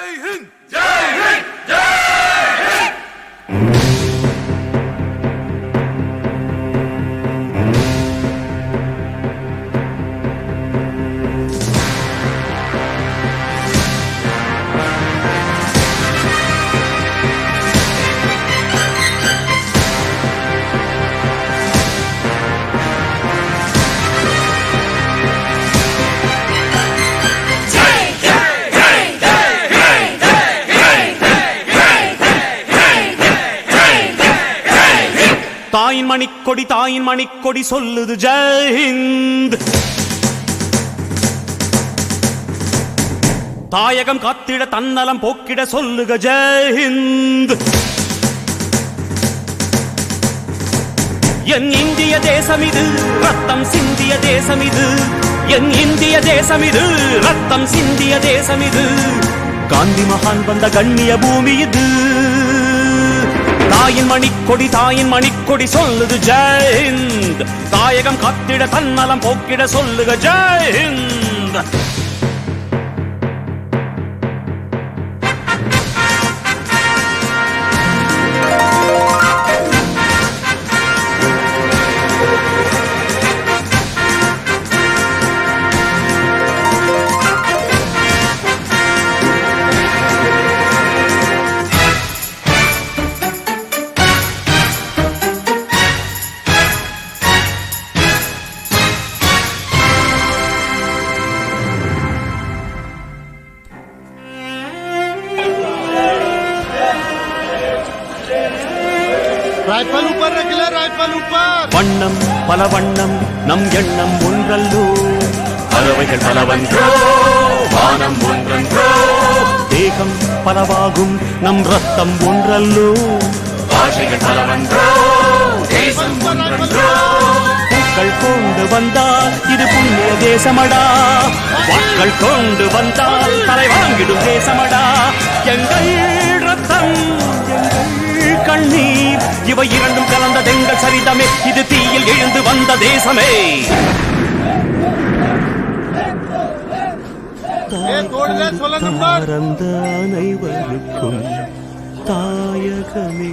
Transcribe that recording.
ஜெய் ஹிந்த் ஜெய் ஹிந்த் ஜெய் தாயின் மணிக்கொடி சொல்லுது ஜெய் ஹிந்த். தாயகம் காத்திட தன்னலம் போக்கிட சொல்லுக ஜெய் ஹிந்த். என் இந்திய தேசம் இது ரத்தம் சிந்திய தேசம் இது. என் இந்திய தேசம் இது ரத்தம் சிந்திய தேசம் இது. காந்தி மகான் வந்த கண்ணிய பூமி இது. தாயின் மணிக்கொடி சொல்லுது ஜெய் ஹிந்த். தாயகம் காத்திட தன்னலம் போக்கிட சொல்லுக ஜெய் ஹிந்த். राइफल ऊपर रखले राइफल ऊपर. வண்ணம் பல வண்ணம் நம் எண்ணம் ஒன்றல்லோ. பறவைகள் பலவன்றோ வானம் ஒன்றன்றோ. தேகம் பலவாகும் நம் ரத்தம் ஒன்றல்லோ. பாஷைகள் பலவன்றோ தேசம் ஒன்றன்றோ. பூக்கள் கொண்டு வந்தால் இது புண்ணிய தேசமடா. வாக்கள் கொண்டு வந்தால் தலை வாங்கிடும் தேசமடா. எங்கள் ரத்தம் எங்கள் கண்ணீர் இவை இரண்டும் கலந்த எங்கள் சரிதமே. இது தீயில் எழுந்து வந்த தேசமே. அனைவருக்கும் தாயகமே.